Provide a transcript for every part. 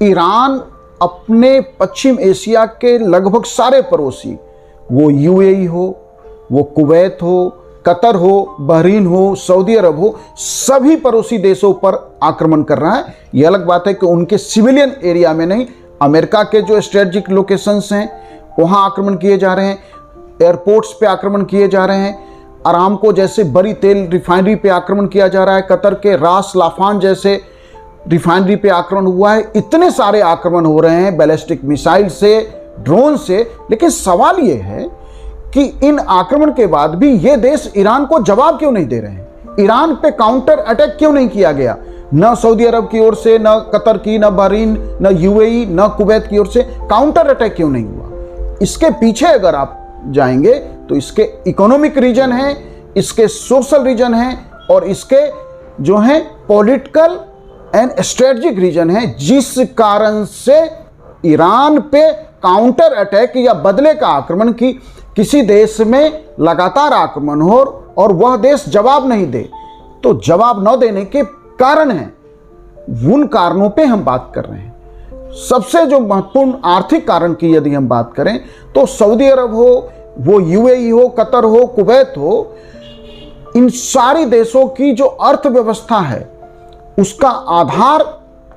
Iran अपने पश्चिम Asia के लगभग सारे पड़ोसी, वो यूएई हो, वो कुवैत हो, कतर हो, बहरीन हो, सऊदी अरब हो, सभी पड़ोसी देशों पर आक्रमण कर रहा है। ये अलग बात है कि उनके सिविलियन एरिया में नहीं, अमेरिका के जो स्ट्रेटेजिक लोकेशंस हैं वहाँ आक्रमण किए जा रहे हैं, एयरपोर्ट्स पे आक्रमण किए जा रहे हैं, अरामको जैसे बड़ी तेल रिफाइनरी पे आक्रमण किया जा रहा है, कतर के रास लाफान जैसे रिफाइनरी पे आक्रमण हुआ है। इतने सारे आक्रमण हो रहे हैं बैलिस्टिक मिसाइल से, ड्रोन से। लेकिन सवाल ये है कि इन आक्रमण के बाद भी ये देश ईरान को जवाब क्यों नहीं दे रहे हैं? ईरान पे काउंटर अटैक क्यों नहीं किया गया? न सऊदी अरब की ओर से, न कतर की, न बहरीन, न यूएई, न कुवैत की ओर से काउंटर अटैक क्यों नहीं हुआ? इसके पीछे अगर आप जाएंगे तो इसके इकोनॉमिक रीजन है, इसके सोशल रीजन है और इसके जो है पॉलिटिकल एंड स्ट्रेटेजिक रीजन है, जिस कारण से ईरान पे काउंटर अटैक या बदले का आक्रमण की किसी देश में लगातार आक्रमण हो और वह देश जवाब नहीं दे। तो जवाब न देने के कारण हैं, उन कारणों पे हम बात कर रहे हैं। सबसे जो महत्वपूर्ण आर्थिक कारण की यदि हम बात करें तो सऊदी अरब हो, वो यूएई हो, कतर हो, कुवैत हो, इन सारी देशों की जो अर्थव्यवस्था है उसका आधार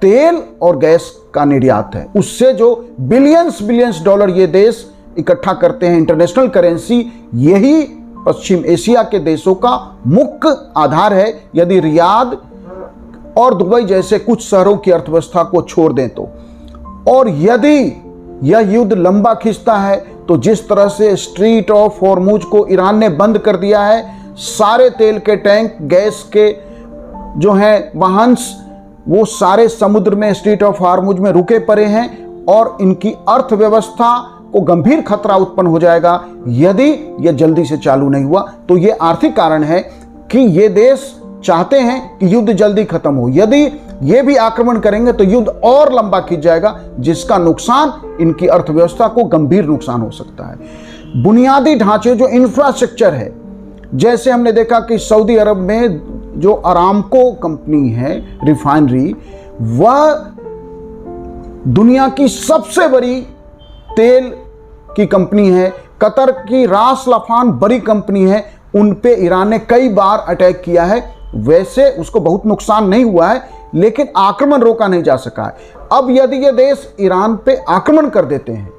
तेल और गैस का निर्यात है। उससे जो बिलियंस डॉलर ये देश इकट्ठा करते हैं इंटरनेशनल करेंसी, यही पश्चिम एशिया के देशों का मुख्य आधार है। यदि रियाद और दुबई जैसे कुछ शहरों की अर्थव्यवस्था को छोड़ दें तो, और यदि यह युद्ध लंबा खिंचता है तो जिस तरह से स्ट्रीट ऑफ हॉर्मुज को ईरान ने बंद कर दिया है, सारे तेल के टैंक, गैस के जो हैं वाहन, वो सारे समुद्र में स्ट्रीट ऑफ हॉर्मुज में रुके पड़े हैं और इनकी अर्थव्यवस्था को गंभीर खतरा उत्पन्न हो जाएगा यदि यह जल्दी से चालू नहीं हुआ। तो ये आर्थिक कारण है कि ये देश चाहते हैं कि युद्ध जल्दी खत्म हो। यदि ये भी आक्रमण करेंगे तो युद्ध और लंबा खिंच जाएगा, जिसका नुकसान इनकी अर्थव्यवस्था को गंभीर नुकसान हो सकता है। बुनियादी ढांचे जो इंफ्रास्ट्रक्चर है, जैसे हमने देखा कि सऊदी अरब में जो अरामको कंपनी है रिफाइनरी, वह दुनिया की सबसे बड़ी तेल की कंपनी है। कतर की रास लाफान बड़ी कंपनी है, उन पे ईरान ने कई बार अटैक किया है। वैसे उसको बहुत नुकसान नहीं हुआ है, लेकिन आक्रमण रोका नहीं जा सका है। अब यदि ये देश ईरान पे आक्रमण कर देते हैं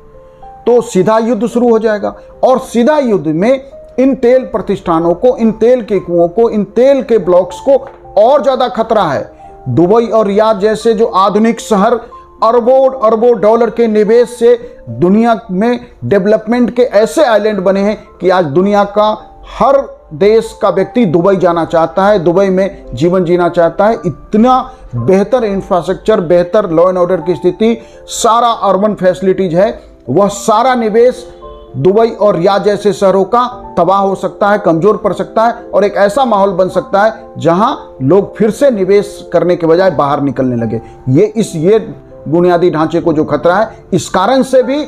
तो सीधा युद्ध शुरू हो जाएगा और सीधा युद्ध में इन तेल प्रतिष्ठानों को, इन तेल के कुओं को, इन तेल के ब्लॉक्स को और ज्यादा खतरा है। दुबई और रियाद जैसे जो आधुनिक शहर अरबों डॉलर के निवेश से दुनिया में डेवलपमेंट के ऐसे आइलैंड बने हैं कि आज दुनिया का हर देश का व्यक्ति दुबई जाना चाहता है, दुबई में जीवन जीना चाहता है। इतना बेहतर इंफ्रास्ट्रक्चर, बेहतर लॉ एंड ऑर्डर की स्थिति, सारा अर्बन फैसिलिटीज है, वह सारा निवेश दुबई और रियाद जैसे शहरों का तबाह हो सकता है, कमजोर पड़ सकता है और एक ऐसा माहौल बन सकता है जहां लोग फिर से निवेश करने के बजाय बाहर निकलने लगे। ये बुनियादी ढांचे को जो खतरा है, इस कारण से भी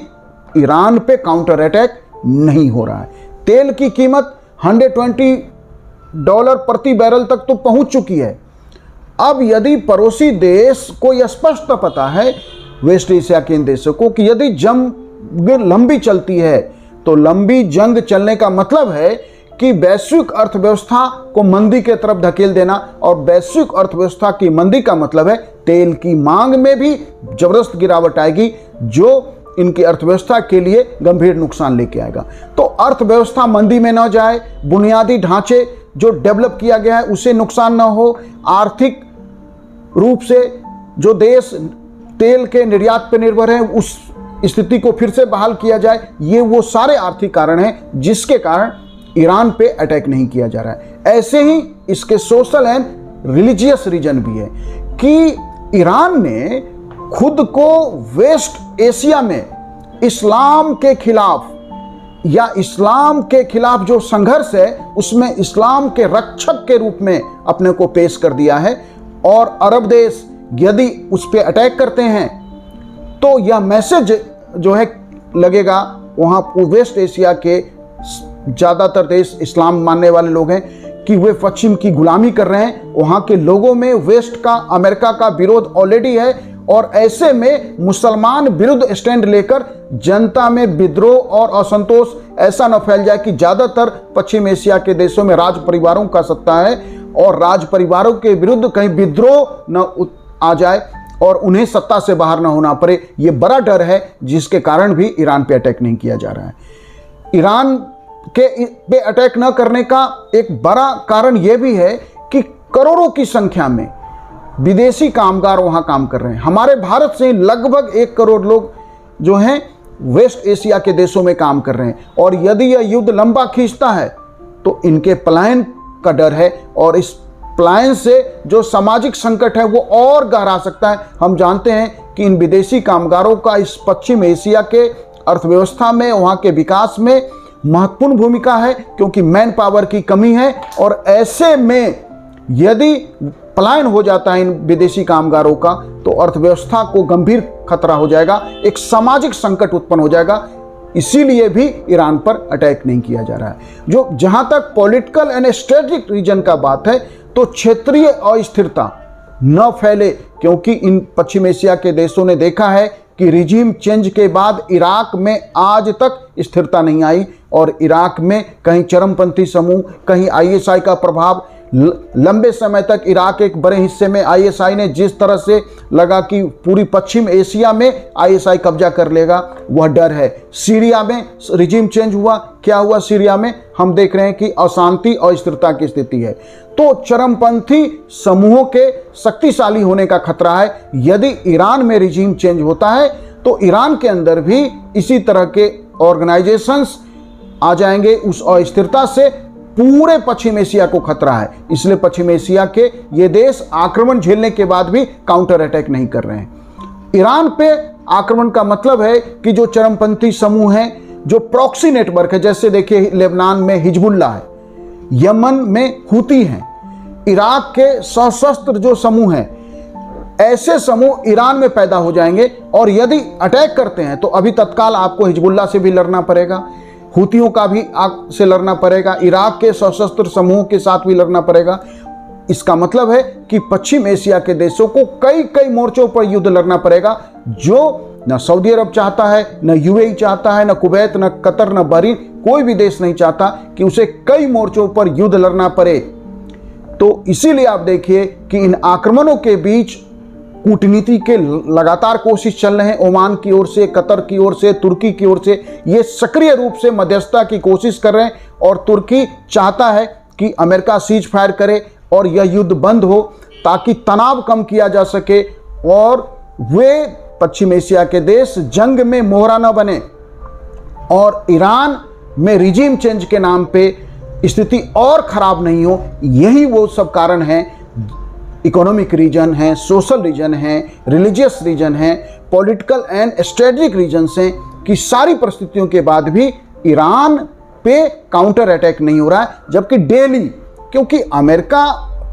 ईरान पे काउंटर अटैक नहीं हो रहा है। तेल की कीमत $120 प्रति बैरल तक तो पहुंच चुकी है। अब यदि पड़ोसी देश को यह स्पष्ट पता है, वेस्ट एशिया के इन देशों को, कि यदि जंग लंबी चलती है तो लंबी जंग चलने का मतलब है कि वैश्विक अर्थव्यवस्था को मंदी के तरफ धकेल देना, और वैश्विक अर्थव्यवस्था की मंदी का मतलब है तेल की मांग में भी जबरदस्त गिरावट आएगी, जो इनकी अर्थव्यवस्था के लिए गंभीर नुकसान लेके आएगा। तो अर्थव्यवस्था मंदी में न जाए, बुनियादी ढांचे जो डेवलप किया गया है उसे नुकसान न हो, आर्थिक रूप से जो देश तेल के निर्यात पर निर्भर है उस स्थिति को फिर से बहाल किया जाए, ये वो सारे आर्थिक कारण हैं जिसके कारण ईरान पे अटैक नहीं किया जा रहा है। ऐसे ही इसके सोशल एंड रिलीजियस रीजन भी है कि ईरान ने खुद को वेस्ट एशिया में इस्लाम के खिलाफ या इस्लाम के खिलाफ जो संघर्ष है उसमें इस्लाम के रक्षक के रूप में अपने को पेश कर दिया है। और अरब देश यदि उस पर अटैक करते हैं तो यह मैसेज जो है लगेगा, वहाँ वेस्ट एशिया के ज़्यादातर देश इस्लाम मानने वाले लोग हैं, कि वे पश्चिम की गुलामी कर रहे हैं। वहाँ के लोगों में वेस्ट का, अमेरिका का विरोध ऑलरेडी है और ऐसे में मुसलमान विरुद्ध स्टैंड लेकर जनता में विद्रोह और असंतोष ऐसा न फैल जाए कि ज़्यादातर पश्चिम एशिया के देशों में राज परिवारों का सत्ता है और राज परिवारों के विरुद्ध कहीं विद्रोह न आ जाए और उन्हें सत्ता से बाहर न होना पड़े। ये बड़ा डर है जिसके कारण भी ईरान पे अटैक नहीं किया जा रहा है। ईरान के पे अटैक न करने का एक बड़ा कारण यह भी है कि करोड़ों की संख्या में विदेशी कामगार वहां काम कर रहे हैं। हमारे भारत से लगभग 1 करोड़ लोग जो हैं वेस्ट एशिया के देशों में काम कर रहे हैं और यदि यह युद्ध लंबा खींचता है तो इनके पलायन का डर है और इस पलायन से जो सामाजिक संकट है वो और गहरा सकता है। हम जानते हैं कि इन विदेशी कामगारों का इस पश्चिम एशिया के अर्थव्यवस्था में, वहाँ के विकास में महत्वपूर्ण भूमिका है क्योंकि मैन पावर की कमी है और ऐसे में यदि पलायन हो जाता है इन विदेशी कामगारों का तो अर्थव्यवस्था को गंभीर खतरा हो जाएगा, एक सामाजिक संकट उत्पन्न हो जाएगा। इसीलिए भी ईरान पर अटैक नहीं किया जा रहा है। जहां तक पॉलिटिकल एंड स्ट्रेटेजिक रीजन का बात है तो क्षेत्रीय अस्थिरता न फैले क्योंकि इन पश्चिम एशिया के देशों ने देखा है कि रिजीम चेंज के बाद इराक में आज तक स्थिरता नहीं आई और इराक में कहीं चरमपंथी समूह, कहीं आईएसआई का प्रभाव, लंबे समय तक इराक एक बड़े हिस्से में आईएसआई ने जिस तरह से लगा कि पूरी पश्चिम एशिया में आईएसआई कब्जा कर लेगा, वह डर है। सीरिया में रिजीम चेंज हुआ, क्या हुआ सीरिया में हम देख रहे हैं कि अशांति और अस्थिरता की स्थिति है। तो चरमपंथी समूहों के शक्तिशाली होने का खतरा है। यदि ईरान में रिजीम चेंज होता है तो ईरान के अंदर भी इसी तरह के ऑर्गेनाइजेशंस आ जाएंगे। उस अस्थिरता से पूरे पश्चिम एशिया को खतरा है। इसलिए पश्चिम एशिया के ये देश आक्रमण झेलने के बाद भी काउंटर अटैक नहीं कर रहे हैं। ईरान पे आक्रमण का मतलब है कि जो चरमपंथी समूह हैं, जो प्रॉक्सी नेटवर्क है, जैसे देखिए लेबनान में हिजबुल्लाह है, यमन में हुती हैं, इराक के सशस्त्र जो समूह हैं, ऐसे समूह ईरान में पैदा हो जाएंगे और यदि अटैक करते हैं तो अभी तत्काल आपको हिजबुल्लाह से भी लड़ना पड़ेगा, हुतियों का भी आग से लड़ना पड़ेगा, इराक के सशस्त्र समूह के साथ भी लड़ना पड़ेगा। इसका मतलब है कि पश्चिम एशिया के देशों को कई कई मोर्चों पर युद्ध लड़ना पड़ेगा, जो न सऊदी अरब चाहता है, न यूएई चाहता है, न कुवैत, न कतर, न बहरीन, कोई भी देश नहीं चाहता कि उसे कई मोर्चों पर युद्ध लड़ना पड़े। तो इसीलिए आप देखिए कि इन आक्रमणों के बीच कूटनीति के लगातार कोशिश चल रहे हैं। ओमान की ओर से, कतर की ओर से, तुर्की की ओर से ये सक्रिय रूप से मध्यस्थता की कोशिश कर रहे हैं और तुर्की चाहता है कि अमेरिका सीज फायर करे और यह युद्ध बंद हो ताकि तनाव कम किया जा सके और वे पश्चिम एशिया के देश जंग में मोहरा न बने और ईरान में रिजीम चेंज के नाम पे स्थिति और खराब नहीं हो। यही वो सब कारण हैं। इकोनॉमिक रीजन है, सोशल रीजन है, रिलीजियस रीजन है, पॉलिटिकल एंड स्ट्रेटेजिक रीजन हैं कि सारी परिस्थितियों के बाद भी ईरान पे काउंटर अटैक नहीं हो रहा है। जबकि डेली, क्योंकि अमेरिका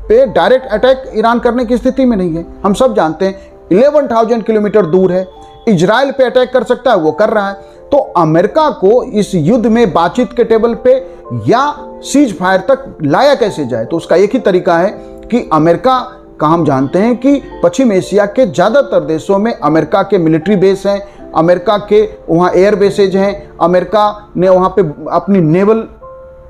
पे डायरेक्ट अटैक ईरान करने की स्थिति में नहीं है, हम सब जानते हैं 11,000 किलोमीटर दूर है, इजराइल पे अटैक कर सकता है, वो कर रहा है। तो अमेरिका को इस युद्ध में बातचीत के टेबल पे या सीज फायर तक लाया कैसे जाए, तो उसका एक ही तरीका है कि अमेरिका का, हम जानते हैं कि पश्चिम एशिया के ज़्यादातर देशों में अमेरिका के मिलिट्री बेस हैं, अमेरिका के वहाँ एयर बेसेज हैं, अमेरिका ने वहाँ पे अपनी नेवल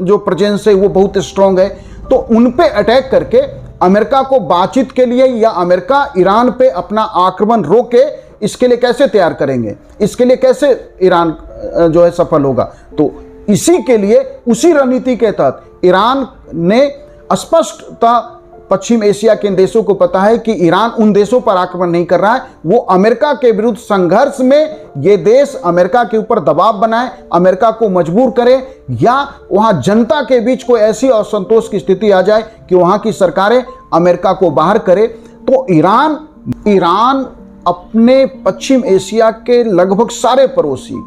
जो प्रेजेंस है वो बहुत स्ट्रॉन्ग है। तो उन पे अटैक करके अमेरिका को बातचीत के लिए या अमेरिका ईरान पे अपना आक्रमण रोके, इसके लिए कैसे तैयार करेंगे, इसके लिए कैसे ईरान जो है सफल होगा। तो इसी के लिए, उसी रणनीति के तहत ईरान ने स्पष्टता, पश्चिम एशिया के देशों को पता है कि ईरान उन देशों पर आक्रमण नहीं कर रहा है, वो अमेरिका के विरुद्ध संघर्ष में ये देश अमेरिका के ऊपर दबाव बनाए, अमेरिका को मजबूर करे या वहां जनता के बीच कोई ऐसी असंतोष की स्थिति आ जाए कि वहां की सरकारें अमेरिका को बाहर करे। तो ईरान अपने पश्चिम एशिया के लगभग सारे पड़ोसी